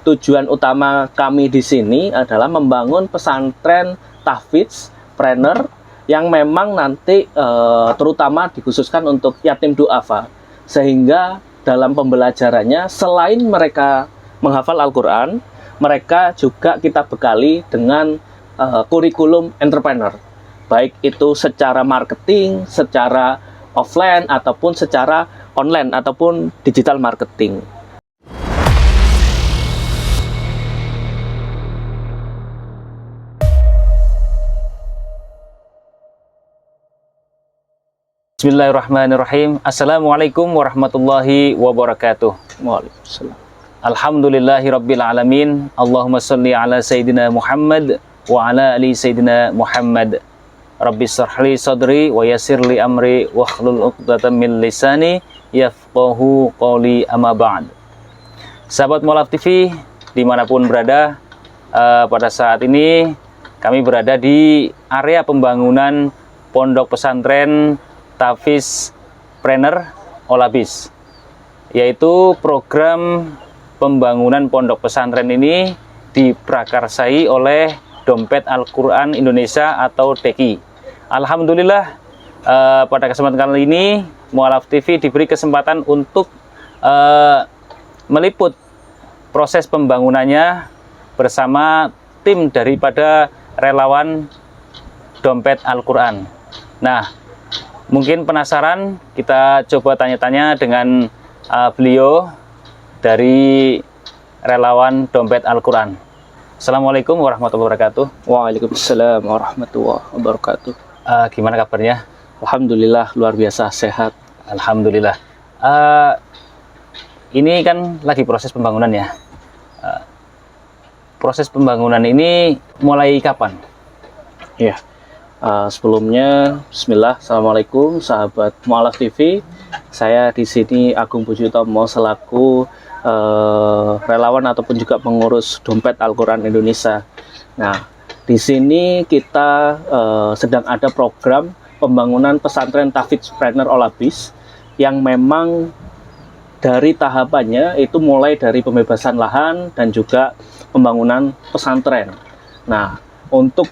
tujuan utama kami di sini adalah membangun pesantren tahfidz trainer yang memang nanti terutama dikhususkan untuk yatim duafa, sehingga dalam pembelajarannya selain mereka menghafal Al-Quran, mereka juga kita bekali dengan kurikulum entrepreneur, baik itu secara marketing, secara offline ataupun secara online ataupun digital marketing. Bismillahirrahmanirrahim. Assalamualaikum warahmatullahi wabarakatuh. Waalaikumsalam. Alhamdulillahirabbil alamin. Allahumma shalli ala sayyidina Muhammad wa ala ali sayyidina Muhammad. Rabbi shrahli sadri wa yassirli amri wa hlul 'uqdatam min lisani yafqahu qawli, amma ba'd. Sahabat Mualaf TV dimanapun berada, pada saat ini kami berada di area pembangunan pondok pesantren Tahfidz Trainer Olabis, yaitu program pembangunan pondok pesantren ini diprakarsai oleh Dompet Al-Quran Indonesia atau DEQI. Alhamdulillah, pada kesempatan kali ini Mualaf TV diberi kesempatan untuk meliput proses pembangunannya bersama tim daripada relawan Dompet Al-Quran. Nah, mungkin penasaran, kita coba tanya-tanya dengan beliau dari relawan Dompet Al-Quran. Assalamualaikum warahmatullahi wabarakatuh. Waalaikumsalam warahmatullahi wabarakatuh. Gimana kabarnya? Alhamdulillah, luar biasa sehat. Alhamdulillah. Ini kan lagi proses pembangunan ya. Proses pembangunan ini mulai kapan? Ya. Sebelumnya, Bismillah, Assalamualaikum sahabat Mualaf TV. Saya di sini Agung Budi Utomo selaku relawan ataupun juga pengurus Dompet Al-Quran Indonesia. Nah, di sini kita sedang ada program pembangunan pesantren Tahfidz Trainer Olabis yang memang dari tahapannya itu mulai dari pembebasan lahan dan juga pembangunan pesantren. Nah, untuk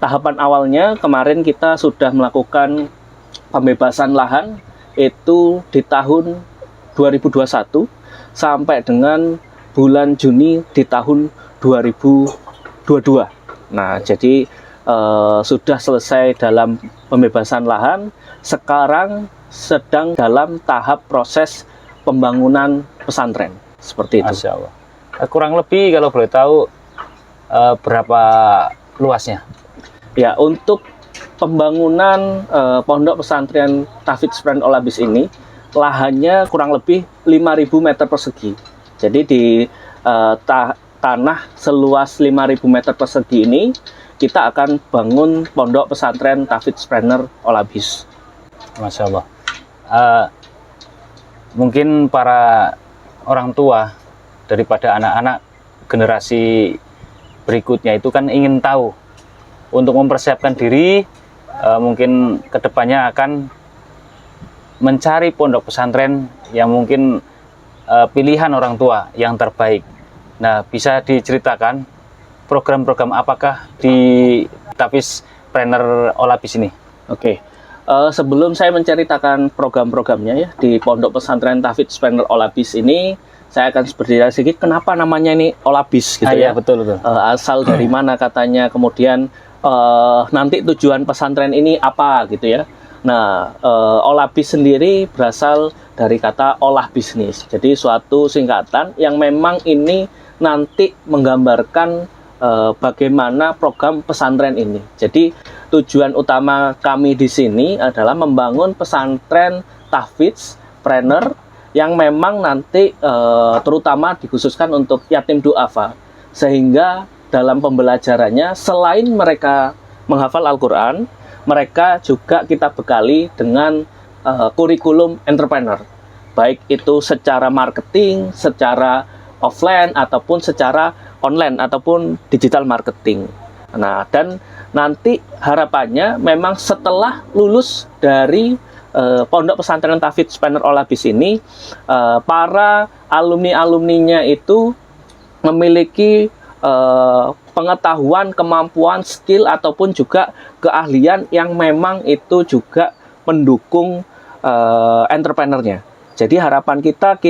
tahapan awalnya kemarin kita sudah melakukan pembebasan lahan itu di tahun 2021 sampai dengan bulan Juni di tahun 2022. Nah, jadi sudah selesai dalam pembebasan lahan, sekarang sedang dalam tahap proses pembangunan pesantren. Seperti itu. Masya Allah. Kurang lebih kalau boleh tahu berapa luasnya? Ya, untuk pembangunan pondok pesantren Tahfidz Trainer Olabis ini, lahannya kurang lebih 5.000 meter persegi. Jadi di tanah seluas 5.000 meter persegi ini, kita akan bangun pondok pesantren Tahfidz Trainer Olabis. Masya Allah. Mungkin para orang tua daripada anak-anak generasi berikutnya itu kan ingin tahu, untuk mempersiapkan diri, mungkin kedepannya akan mencari pondok pesantren yang mungkin pilihan orang tua yang terbaik. Nah, bisa diceritakan program-program apakah di Tahfidz Trainer Olabis ini? Oke, sebelum saya menceritakan program-programnya ya di pondok pesantren Tahfidz Trainer Olabis ini, saya akan berdiri sedikit kenapa namanya ini Olabis gitu ya. Betul. Asal dari mana katanya, kemudian nanti tujuan pesantren ini apa gitu ya. Nah, Olabis sendiri berasal dari kata olah bisnis. Jadi suatu singkatan yang memang ini nanti menggambarkan bagaimana program pesantren ini. Jadi tujuan utama kami di sini adalah membangun pesantren tahfidz trainer yang memang nanti terutama dikhususkan untuk yatim duafa, sehingga dalam pembelajarannya selain mereka menghafal Al-Quran, mereka juga kita bekali dengan kurikulum entrepreneur, baik itu secara marketing, secara offline ataupun secara online ataupun digital marketing. Nah, dan nanti harapannya memang setelah lulus dari Pondok Pesantren Tahfidz Trainer Olabis ini, para alumni-alumninya itu memiliki pengetahuan, kemampuan, skill ataupun juga keahlian yang memang itu juga mendukung entrepreneurnya. Jadi harapan kita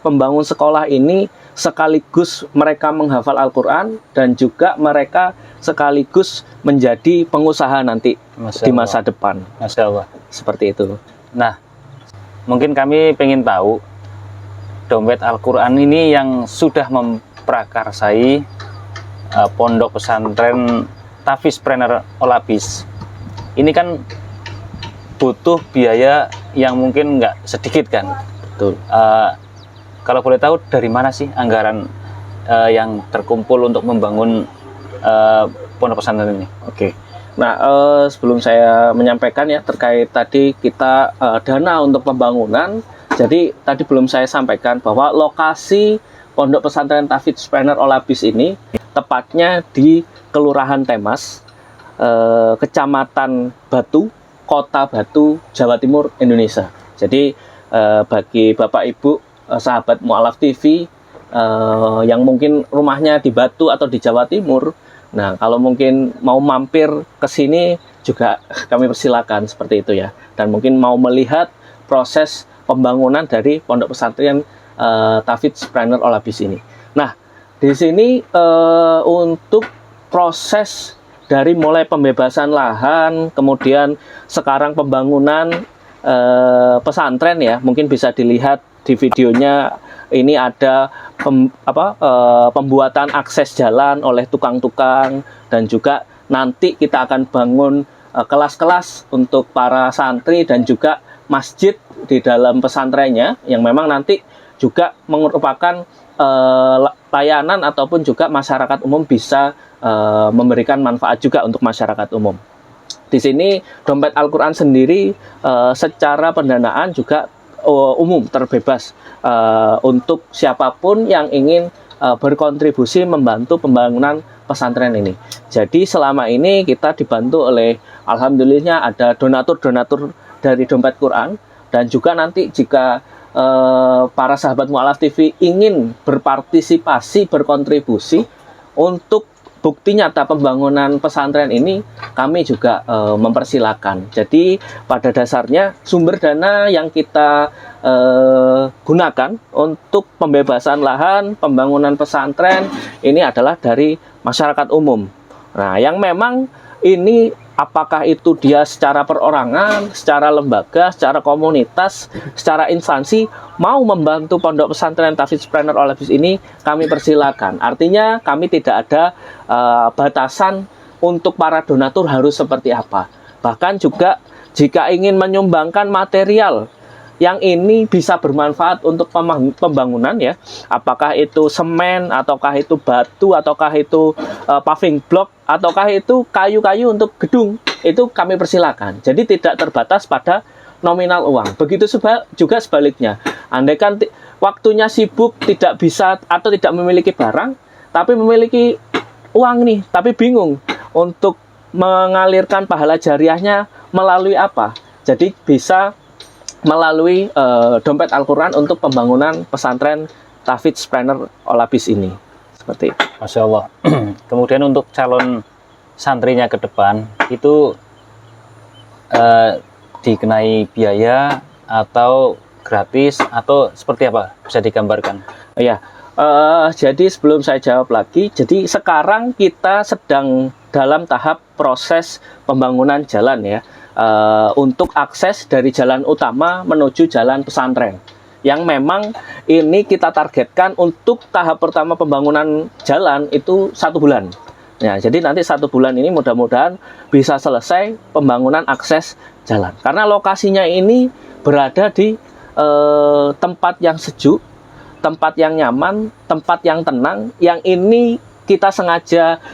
membangun sekolah ini sekaligus mereka menghafal Al-Quran dan juga mereka sekaligus menjadi pengusaha nanti di masa depan. Masya Allah. Seperti itu. Nah, mungkin kami pengen tahu dompet Al-Quran ini yang sudah memprakarsai pondok pesantren Tafizpreneur Olabis. Ini kan butuh biaya yang mungkin nggak sedikit kan? Betul. Kalau boleh tahu dari mana sih anggaran yang terkumpul untuk membangun pondok pesantren ini? Oke. Nah, sebelum saya menyampaikan ya terkait tadi kita dana untuk pembangunan, jadi tadi belum saya sampaikan bahwa lokasi pondok pesantren Tafizpreneur Olabis ini tepatnya di Kelurahan Temas, Kecamatan Batu, Kota Batu, Jawa Timur, Indonesia. Jadi bagi Bapak Ibu sahabat Mu'alaf TV yang mungkin rumahnya di Batu atau di Jawa Timur, nah kalau mungkin mau mampir ke sini juga kami persilakan seperti itu ya. Dan mungkin mau melihat proses pembangunan dari pondok pesantren Tafizpreneur Olabis ini. Nah, di sini untuk proses dari mulai pembebasan lahan, kemudian sekarang pembangunan pesantren ya, mungkin bisa dilihat di videonya. Ini ada pembuatan akses jalan oleh tukang-tukang, dan juga nanti kita akan bangun kelas-kelas untuk para santri dan juga masjid di dalam pesantrennya yang memang nanti juga merupakan layanan ataupun juga masyarakat umum bisa memberikan manfaat juga untuk masyarakat umum. Di sini dompet Al-Quran sendiri secara pendanaan juga umum, terbebas untuk siapapun yang ingin berkontribusi membantu pembangunan pesantren ini. Jadi selama ini kita dibantu oleh, alhamdulillah, ada donatur-donatur dari dompet Quran, dan juga nanti jika para sahabat Mu'alaf TV ingin berpartisipasi, berkontribusi untuk bukti nyata pembangunan pesantren ini, kami juga mempersilahkan. Jadi pada dasarnya sumber dana yang kita gunakan untuk pembebasan lahan, pembangunan pesantren ini adalah dari masyarakat umum. Nah, yang memang ini apakah itu dia secara perorangan, secara lembaga, secara komunitas, secara instansi mau membantu pondok pesantren Tafizpreneur Olabis ini, kami persilakan. Artinya kami tidak ada batasan untuk para donatur harus seperti apa. Bahkan juga jika ingin menyumbangkan material yang ini bisa bermanfaat untuk pembangunan ya, apakah itu semen, ataukah itu batu, ataukah itu paving block, ataukah itu kayu-kayu untuk gedung, itu kami persilakan. Jadi tidak terbatas pada nominal uang. Begitu juga sebaliknya, andaikan waktunya sibuk, tidak bisa atau tidak memiliki barang, tapi memiliki uang nih, tapi bingung untuk mengalirkan pahala jariahnya melalui apa, jadi bisa melalui dompet Al-Quran untuk pembangunan pesantren Tafizpreneur Olabis ini. Seperti itu. Masya Allah. Kemudian untuk calon santrinya ke depan itu dikenai biaya atau gratis atau seperti apa? Bisa digambarkan? Ya, jadi sebelum saya jawab lagi, jadi sekarang kita sedang dalam tahap proses pembangunan jalan ya. Untuk akses dari jalan utama menuju jalan pesantren, yang memang ini kita targetkan untuk tahap pertama pembangunan jalan itu 1 bulan. Ya, jadi nanti 1 bulan ini mudah-mudahan bisa selesai pembangunan akses jalan, karena lokasinya ini berada di tempat yang sejuk, tempat yang nyaman, tempat yang tenang, yang ini kita sengaja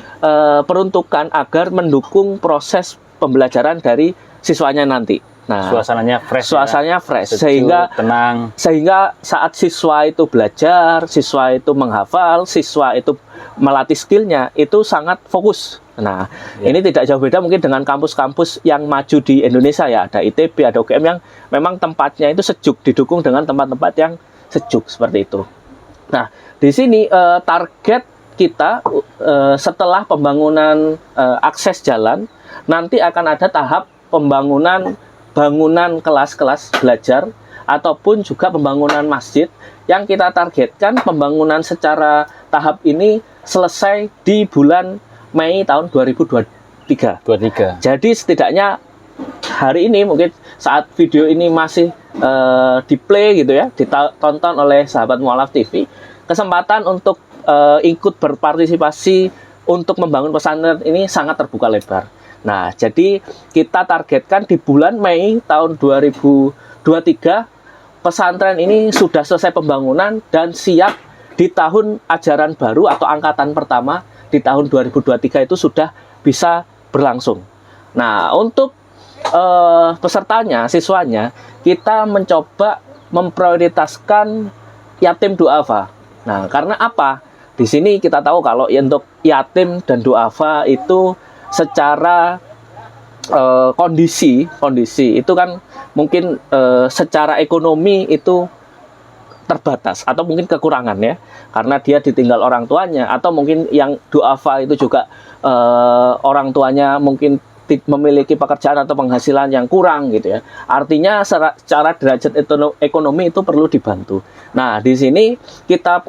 peruntukkan agar mendukung proses pembelajaran dari siswanya nanti. Nah, suasananya fresh. Suasananya fresh, sejuk, tenang. Sehingga saat siswa itu belajar, siswa itu menghafal, siswa itu melatih skillnya, itu sangat fokus. Nah, ini tidak jauh beda mungkin dengan kampus-kampus yang maju di Indonesia ya. Ada ITB, ada UGM yang memang tempatnya itu sejuk, didukung dengan tempat-tempat yang sejuk seperti itu. Nah, di sini target kita setelah pembangunan akses jalan, nanti akan ada tahap bangunan kelas-kelas belajar ataupun juga pembangunan masjid yang kita targetkan pembangunan secara tahap ini selesai di bulan Mei tahun 2023. 23. Jadi setidaknya hari ini mungkin saat video ini masih di play gitu ya, ditonton oleh sahabat Mualaf TV, kesempatan untuk ikut berpartisipasi untuk membangun pesantren ini sangat terbuka lebar. Nah, jadi kita targetkan di bulan Mei tahun 2023 pesantren ini sudah selesai pembangunan dan siap di tahun ajaran baru atau angkatan pertama di tahun 2023 itu sudah bisa berlangsung. Nah, untuk pesertanya, siswanya, kita mencoba memprioritaskan yatim duafa. Nah, karena apa? Di sini kita tahu kalau untuk yatim dan duafa itu secara kondisi itu kan mungkin secara ekonomi itu terbatas atau mungkin kekurangan ya, karena dia ditinggal orang tuanya, atau mungkin yang duafa itu juga orang tuanya mungkin memiliki pekerjaan atau penghasilan yang kurang gitu ya. Artinya secara derajat ekonomi itu perlu dibantu. Nah, di sini kita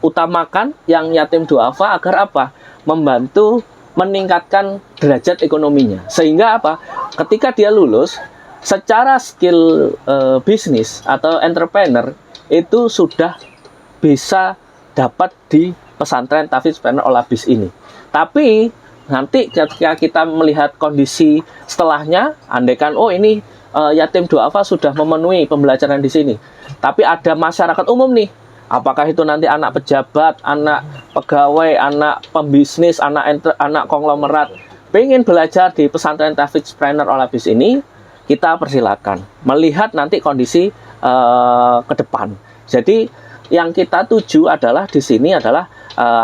utamakan yang yatim duafa agar apa? Membantu meningkatkan derajat ekonominya. Sehingga apa? Ketika dia lulus, secara skill bisnis atau entrepreneur itu sudah bisa dapat di pesantren Tahfidz Planner Olabis ini. Tapi nanti ketika kita melihat kondisi setelahnya, andaikan ini yatim duafa sudah memenuhi pembelajaran di sini, tapi ada masyarakat umum nih, apakah itu nanti anak pejabat, anak pegawai, anak pembisnis, anak konglomerat, pengen belajar di pesantren Tahfidz Planner Olabis ini, kita persilakan melihat nanti kondisi ke depan. Jadi yang kita tuju adalah di sini adalah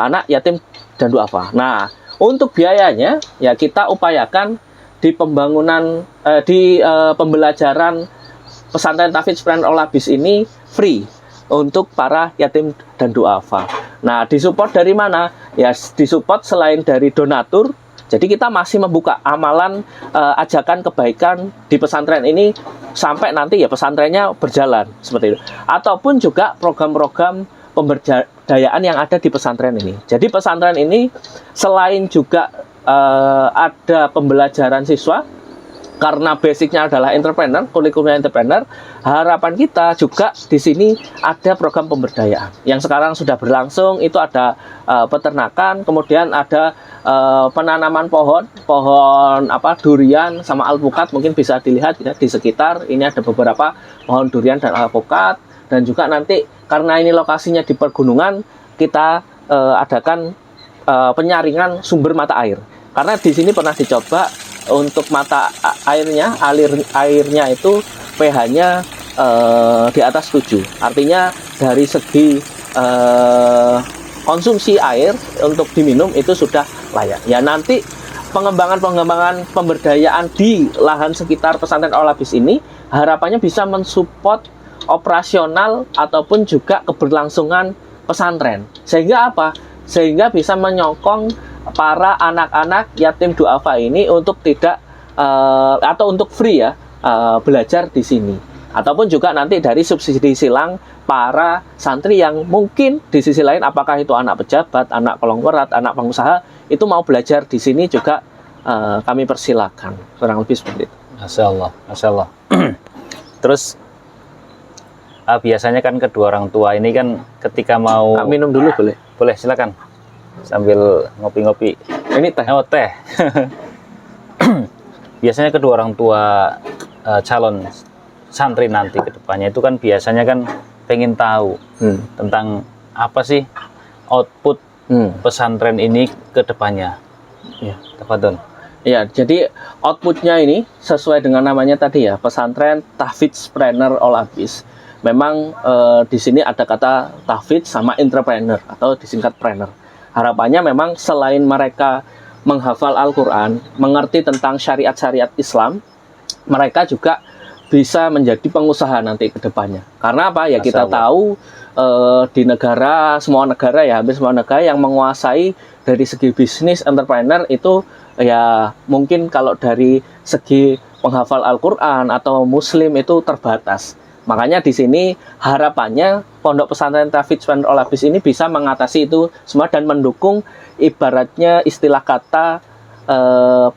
anak yatim dan duafa. Nah, untuk biayanya ya kita upayakan di pembangunan pembelajaran pesantren Tahfidz Planner Olabis ini free untuk para yatim dan duafa. Nah, disupport dari mana? Ya disupport selain dari donatur. Jadi kita masih membuka amalan ajakan kebaikan di pesantren ini sampai nanti ya pesantrennya berjalan seperti itu. Ataupun juga program-program pemberdayaan yang ada di pesantren ini. Jadi pesantren ini selain juga ada pembelajaran siswa, karena basicnya adalah entrepreneur, kurikulum entrepreneur, harapan kita juga di sini ada program pemberdayaan yang sekarang sudah berlangsung. Itu ada peternakan, kemudian ada penanaman pohon durian sama alpukat, mungkin bisa dilihat ya, di sekitar ini ada beberapa pohon durian dan alpukat. Dan juga nanti karena ini lokasinya di pergunungan, kita adakan penyaringan sumber mata air. Karena di sini pernah dicoba untuk mata airnya, airnya itu pH-nya di atas 7. Artinya dari segi konsumsi air untuk diminum itu sudah layak. Ya nanti pengembangan pemberdayaan di lahan sekitar pesantren Olabis ini harapannya bisa mensupport operasional ataupun juga keberlangsungan pesantren. Sehingga apa? Sehingga bisa menyokong para anak-anak yatim duafa ini untuk tidak atau untuk free ya belajar di sini. Ataupun juga nanti dari subsidi silang para santri yang mungkin di sisi lain, apakah itu anak pejabat, anak konglomerat, anak pengusaha, itu mau belajar di sini juga kami persilakan. Kurang lebih seperti itu. Masya Allah, Masya Allah. Terus biasanya kan kedua orang tua ini kan ketika mau minum dulu boleh? Boleh, silakan. Sambil ngopi-ngopi. Ini teh. Oh, teh. Biasanya kedua orang tua calon santri nanti ke depannya itu kan biasanya kan pengen tahu tentang apa sih output pesantren ini ke depannya. Ya, tafadhol. Ya, jadi outputnya ini sesuai dengan namanya tadi ya, pesantren Tahfidz Planner Olabis. Memang di sini ada kata tahfidz sama entrepreneur atau disingkat planner. Harapannya memang selain mereka menghafal Al-Quran, mengerti tentang syariat-syariat Islam, mereka juga bisa menjadi pengusaha nanti ke depannya. Karena apa? Ya kita Masya Allah. tahu di semua negara ya, hampir semua negara yang menguasai dari segi bisnis entrepreneur itu ya mungkin kalau dari segi penghafal Al-Quran atau Muslim itu terbatas. Makanya di sini harapannya Pondok Pesantren Tahfidz Planner All Habis ini bisa mengatasi itu semua dan mendukung ibaratnya istilah kata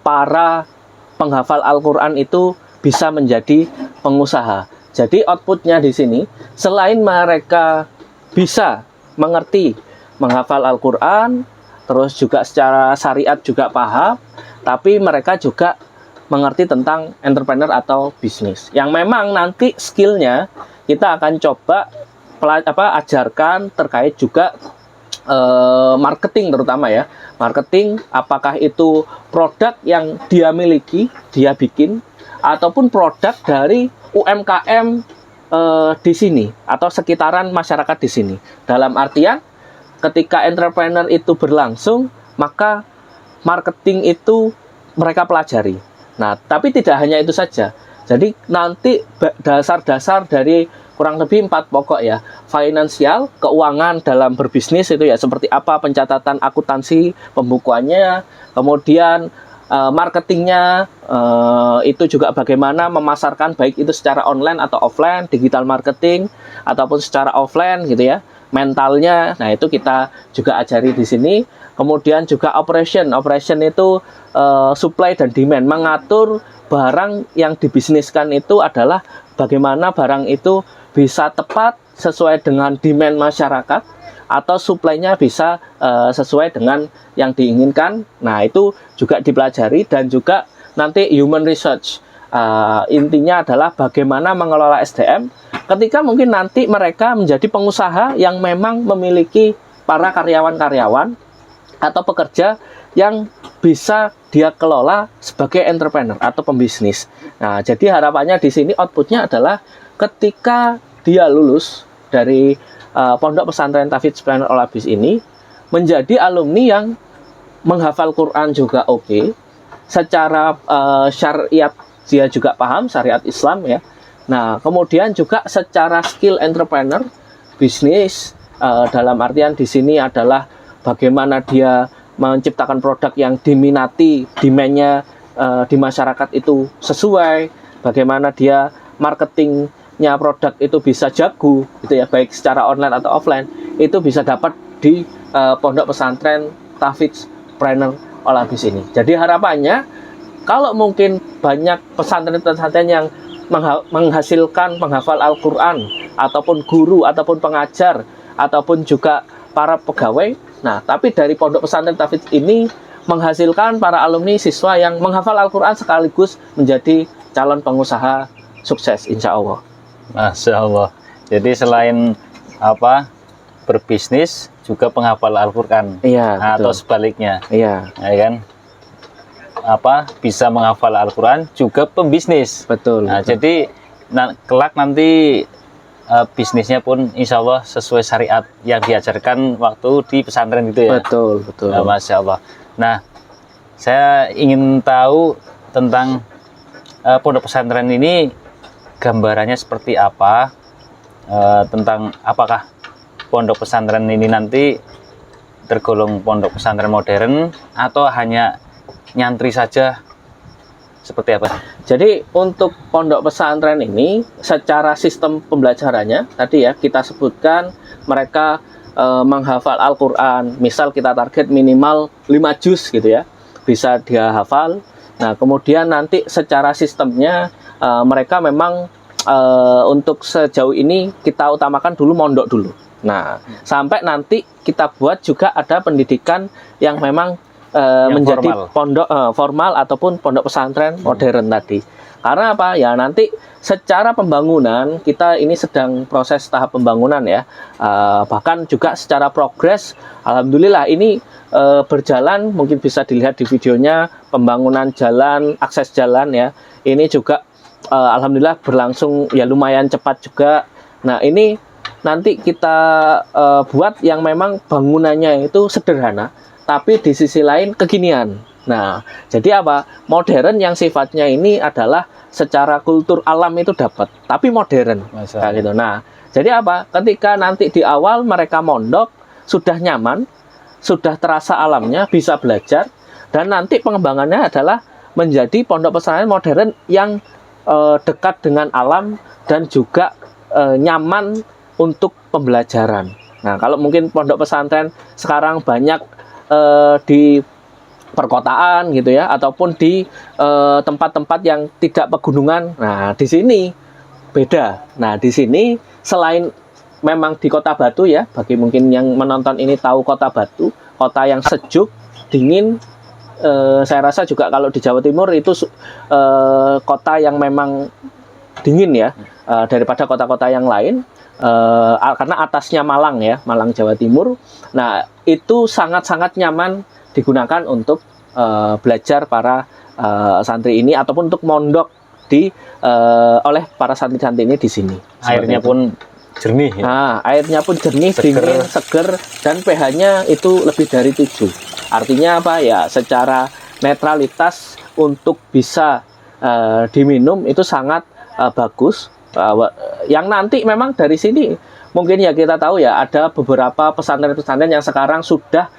para penghafal Al-Quran itu bisa menjadi pengusaha. Jadi outputnya di sini selain mereka bisa mengerti menghafal Al-Quran, terus juga secara syariat juga paham, tapi mereka juga mengerti tentang entrepreneur atau bisnis. Yang memang nanti skillnya kita akan coba ajarkan terkait juga marketing terutama ya. Marketing apakah itu produk yang dia miliki, dia bikin, ataupun produk dari UMKM di sini atau sekitaran masyarakat di sini. Dalam artian ketika entrepreneur itu berlangsung, maka marketing itu mereka pelajari. Nah, tapi tidak hanya itu saja. Jadi nanti dasar-dasar dari kurang lebih 4 pokok ya. Finansial, keuangan dalam berbisnis itu ya seperti apa pencatatan akuntansi, pembukuannya, kemudian marketingnya, itu juga bagaimana memasarkan baik itu secara online atau offline, digital marketing ataupun secara offline gitu ya. Mentalnya, nah itu kita juga ajari di sini. Kemudian juga operation itu supply dan demand, mengatur barang yang dibisniskan itu adalah bagaimana barang itu bisa tepat sesuai dengan demand masyarakat atau supply-nya bisa sesuai dengan yang diinginkan. Nah itu juga dipelajari dan juga nanti human research. Intinya adalah bagaimana mengelola SDM ketika mungkin nanti mereka menjadi pengusaha yang memang memiliki para karyawan-karyawan atau pekerja yang bisa dia kelola sebagai entrepreneur atau pembisnis. Nah, jadi harapannya di sini outputnya adalah ketika dia lulus dari Pondok Pesantren Tahfidz Planner All Habis ini menjadi alumni yang menghafal Quran juga oke, secara syariat dia juga paham syariat Islam ya. Nah, kemudian juga secara skill entrepreneur bisnis dalam artian di sini adalah bagaimana dia menciptakan produk yang diminati, demand-nya di masyarakat itu sesuai, bagaimana dia marketingnya produk itu bisa jago gitu ya, baik secara online atau offline, itu bisa dapat di Pondok Pesantren Tahfidz Planner All Habis ini. Jadi harapannya kalau mungkin banyak pesantren-pesantren yang menghasilkan penghafal Al-Quran ataupun guru ataupun pengajar ataupun juga para pegawai. Nah, tapi dari Pondok Pesantren Tahfidz ini menghasilkan para alumni siswa yang menghafal Al-Quran sekaligus menjadi calon pengusaha sukses, insya Allah. Masya Allah. Jadi selain berbisnis juga penghafal Al-Quran. Iya, atau betul. sebaliknya. Iya, Ya kan? Bisa menghafal Al-Quran juga pembisnis. betul. Nah, betul. jadi kelak nanti bisnisnya pun insya Allah sesuai syariat yang diajarkan waktu di pesantren itu ya. Betul, betul. Nah, Masya Allah. Nah, saya ingin tahu tentang pondok pesantren ini gambarannya seperti apa, tentang apakah pondok pesantren ini nanti tergolong pondok pesantren modern atau hanya nyantri saja, seperti apa? Jadi untuk pondok pesantren ini secara sistem pembelajarannya tadi ya kita sebutkan mereka menghafal Al-Quran, misal kita target minimal 5 juz gitu ya, bisa dia hafal. Nah kemudian nanti secara sistemnya mereka memang untuk sejauh ini kita utamakan dulu mondok dulu. Nah sampai nanti kita buat juga ada pendidikan yang memang menjadi pondok formal ataupun pondok pesantren modern tadi. Karena apa? Ya nanti secara pembangunan kita ini sedang proses tahap pembangunan ya. Bahkan juga secara progres, alhamdulillah ini berjalan. Mungkin bisa dilihat di videonya pembangunan jalan, akses jalan ya. Ini juga alhamdulillah berlangsung ya lumayan cepat juga. Nah ini nanti kita buat yang memang bangunannya itu sederhana, tapi di sisi lain kekinian. Nah, jadi apa? Modern yang sifatnya ini adalah secara kultur alam itu dapat, tapi modern. Masya Kayak Allah. gitu. Nah, jadi apa? Ketika nanti di awal mereka mondok sudah nyaman, sudah terasa alamnya, bisa belajar, dan nanti pengembangannya adalah menjadi pondok pesantren modern yang dekat dengan alam dan juga nyaman untuk pembelajaran. Nah, kalau mungkin pondok pesantren sekarang banyak di perkotaan gitu ya, ataupun di tempat-tempat yang tidak pegunungan. Nah, di sini beda. Nah, di sini selain memang di Kota Batu ya, bagi mungkin yang menonton ini tahu Kota Batu, kota yang sejuk, dingin. Saya rasa juga kalau di Jawa Timur itu kota yang memang dingin ya, daripada kota-kota yang lain, karena atasnya Malang ya, Malang Jawa Timur. Nah, itu sangat-sangat nyaman digunakan untuk belajar para santri ini ataupun untuk mondok oleh para santri-santri ini di sini. Airnya pun jernih ya. Nah, airnya pun jernih, Seger. dingin, seger, dan pH-nya itu lebih dari 7. Artinya apa ya? Secara netralitas untuk bisa diminum itu sangat bagus. Yang nanti memang dari sini mungkin ya kita tahu ya, ada beberapa pesantren-pesantren yang sekarang sudah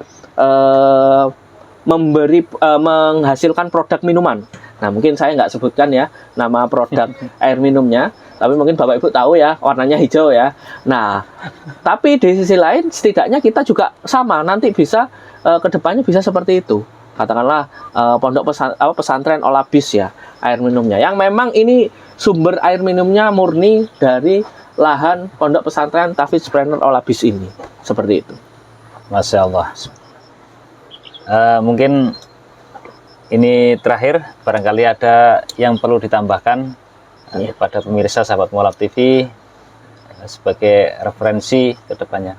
menghasilkan produk minuman. Nah, mungkin saya nggak sebutkan ya nama produk air minumnya, tapi mungkin Bapak Ibu tahu ya, warnanya hijau ya. Nah, tapi di sisi lain setidaknya kita juga sama, nanti bisa kedepannya bisa seperti itu. Katakanlah pondok pesantren Olabis ya, air minumnya. Yang memang ini sumber air minumnya murni dari lahan pondok pesantren Tahfidz Planner Olabis ini. Seperti itu. Masya Allah. Mungkin ini terakhir, barangkali ada yang perlu ditambahkan kepada pemirsa sahabat Mualaf TV sebagai referensi ke depannya.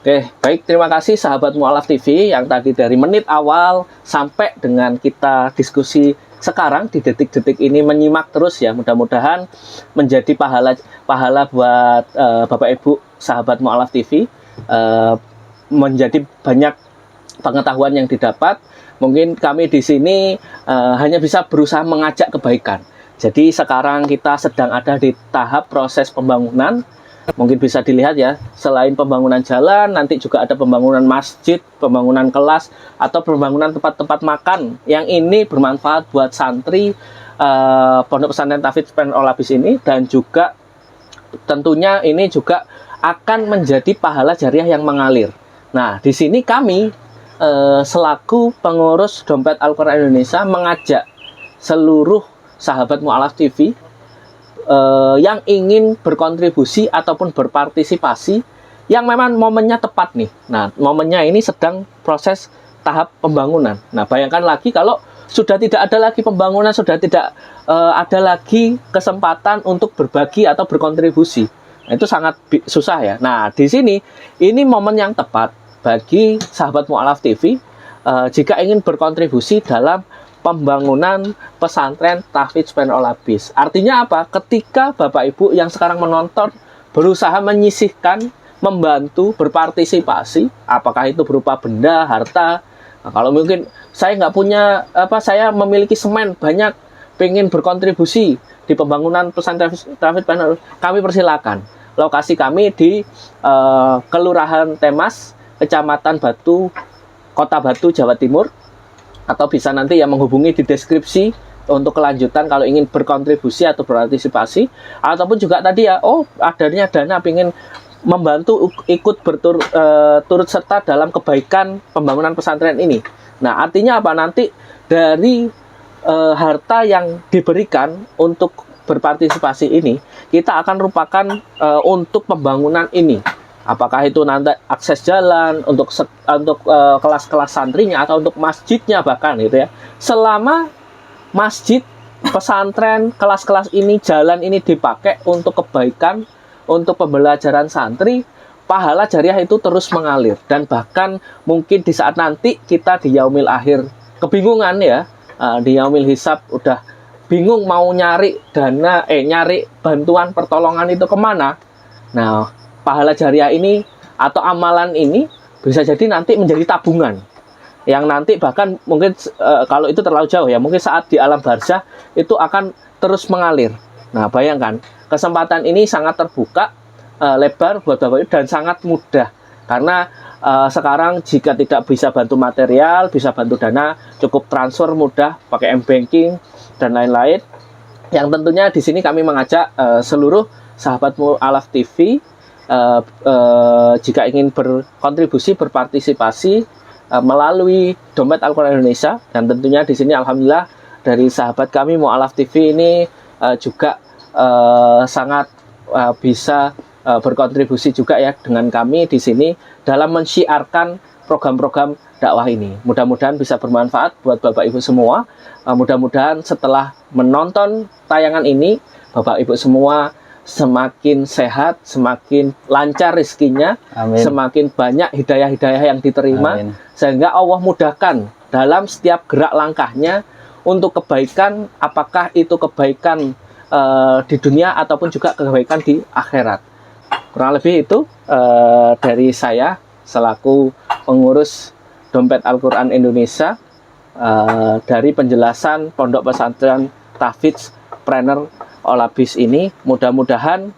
Oke, baik, terima kasih sahabat Mualaf TV yang tadi dari menit awal sampai dengan kita diskusi sekarang di detik-detik ini menyimak terus ya. Mudah-mudahan menjadi pahala buat Bapak Ibu sahabat Mualaf TV, menjadi banyak pengetahuan yang didapat. Mungkin kami di sini hanya bisa berusaha mengajak kebaikan. Jadi sekarang kita sedang ada di tahap proses pembangunan. Mungkin bisa dilihat ya, selain pembangunan jalan, nanti juga ada pembangunan masjid, pembangunan kelas, atau pembangunan tempat-tempat makan. Yang ini bermanfaat buat santri Pondok Pesantren Tahfidz Planner Olabis ini, dan juga tentunya ini juga akan menjadi pahala jariah yang mengalir. Nah, di sini kami selaku pengurus Dompet Al-Quran Indonesia mengajak seluruh sahabat Mualaf TV yang ingin berkontribusi ataupun berpartisipasi, yang memang momennya tepat nih. Nah, momennya ini sedang proses tahap pembangunan. Nah, bayangkan lagi kalau sudah tidak ada lagi pembangunan, sudah tidak ada lagi kesempatan untuk berbagi atau berkontribusi. Nah, itu sangat susah ya. Nah, di sini ini momen yang tepat bagi sahabat Mualaf TV jika ingin berkontribusi dalam pembangunan pesantren Tahfidz Planner Olabis. Artinya apa? Ketika Bapak Ibu yang sekarang menonton berusaha menyisihkan, membantu, berpartisipasi, apakah itu berupa benda, harta. Nah, kalau mungkin saya nggak punya saya memiliki semen banyak, pengen berkontribusi di pembangunan pesantren Tahfidz Planner, kami persilakan. Lokasi kami di Kelurahan Temas, Kecamatan Batu, Kota Batu, Jawa Timur. Atau bisa nanti yang menghubungi di deskripsi untuk kelanjutan kalau ingin berkontribusi atau berpartisipasi, ataupun juga tadi ya, adanya dana ingin membantu ikut turut serta dalam kebaikan pembangunan pesantren ini. Nah, artinya apa? Nanti dari harta yang diberikan untuk berpartisipasi ini, kita akan rupakan untuk pembangunan ini. Apakah itu nanti akses jalan untuk kelas-kelas santrinya atau untuk masjidnya bahkan gitu ya. Selama masjid, pesantren, kelas-kelas ini, jalan ini dipakai untuk kebaikan, untuk pembelajaran santri, pahala jariah itu terus mengalir. Dan bahkan mungkin di saat nanti kita di yaumil akhir kebingungan ya, di yaumil hisab udah bingung mau nyari dana, nyari bantuan pertolongan itu kemana. Nah, pahala jariah ini atau amalan ini bisa jadi nanti menjadi tabungan. yang nanti bahkan mungkin kalau itu terlalu jauh ya, mungkin saat di alam barzah itu akan terus mengalir. Nah, bayangkan kesempatan ini sangat terbuka, lebar buat Bapak Ibu dan sangat mudah karena sekarang jika tidak bisa bantu material, bisa bantu dana, cukup transfer mudah pakai M-Banking dan lain-lain. Yang tentunya di sini kami mengajak seluruh sahabat Mu'alaf TV jika ingin berkontribusi, berpartisipasi melalui Dompet Al-Quran Indonesia, dan tentunya di sini alhamdulillah dari sahabat kami Mu'alaf TV ini juga sangat bisa berkontribusi juga ya dengan kami di sini dalam mensyiarkan program-program dakwah ini. Mudah-mudahan bisa bermanfaat buat Bapak Ibu semua. Mudah-mudahan setelah menonton tayangan ini Bapak Ibu semua semakin sehat, semakin lancar rezekinya, Amin. semakin banyak hidayah-hidayah yang diterima, Amin. sehingga Allah mudahkan dalam setiap gerak langkahnya untuk kebaikan, apakah itu kebaikan di dunia ataupun juga kebaikan di akhirat. Kurang lebih itu dari saya selaku pengurus Dompet Al-Quran Indonesia, dari penjelasan Pondok Pesantren Tahfidz Planner Olabis ini. Mudah-mudahan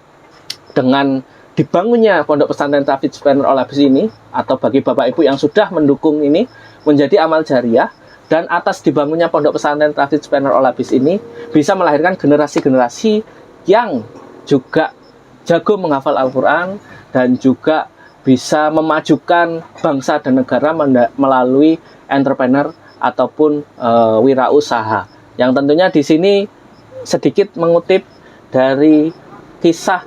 dengan dibangunnya Pondok Pesantren Tahfidz Planner Olabis ini, atau bagi Bapak Ibu yang sudah mendukung ini, menjadi amal jariah, dan atas dibangunnya Pondok Pesantren Tahfidz Planner Olabis ini bisa melahirkan generasi-generasi yang juga jago menghafal Al-Quran dan juga bisa memajukan bangsa dan negara melalui entrepreneur ataupun wirausaha. Yang tentunya di sini sedikit mengutip dari kisah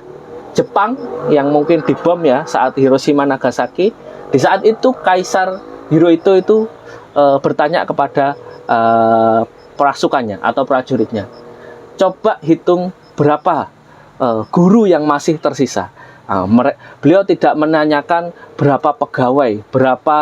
Jepang yang mungkin dibom ya saat Hiroshima Nagasaki. Di saat itu Kaisar Hirohito itu bertanya kepada pasukannya atau prajuritnya, coba hitung berapa guru yang masih tersisa. Beliau tidak menanyakan berapa pegawai, berapa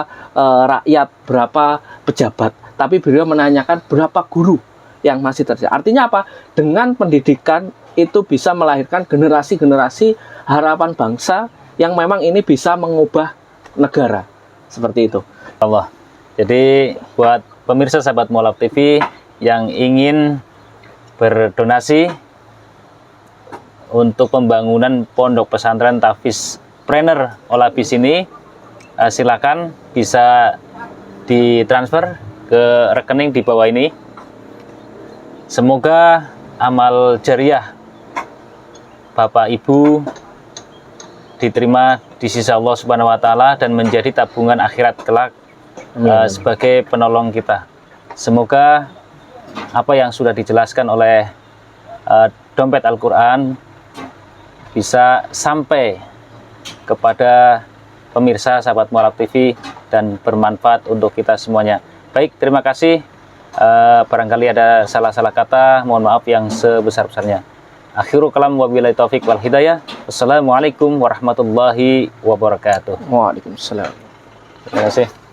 rakyat, berapa pejabat, tapi beliau menanyakan berapa guru yang masih tersisa. Artinya apa? Dengan pendidikan itu bisa melahirkan generasi-generasi harapan bangsa yang memang ini bisa mengubah negara. Seperti itu. Allah. Jadi buat pemirsa sahabat Mu'alaf TV yang ingin berdonasi untuk pembangunan Pondok Pesantren Tahfidz Planner Olabis ini, silakan bisa ditransfer ke rekening di bawah ini. Semoga amal jariah Bapak Ibu diterima di sisi Allah Subhanahu wa taala dan menjadi tabungan akhirat kelak sebagai penolong kita. Semoga apa yang sudah dijelaskan oleh Dompet Al-Quran bisa sampai kepada pemirsa sahabat Mu'alaf TV dan bermanfaat untuk kita semuanya. Baik, terima kasih. Barangkali ada salah-salah kata, mohon maaf yang sebesar-besarnya. Akhirul kalam wabillahi taufik wal hidayah. Wassalamualaikum warahmatullahi wabarakatuh. Waalaikumsalam. Terima kasih.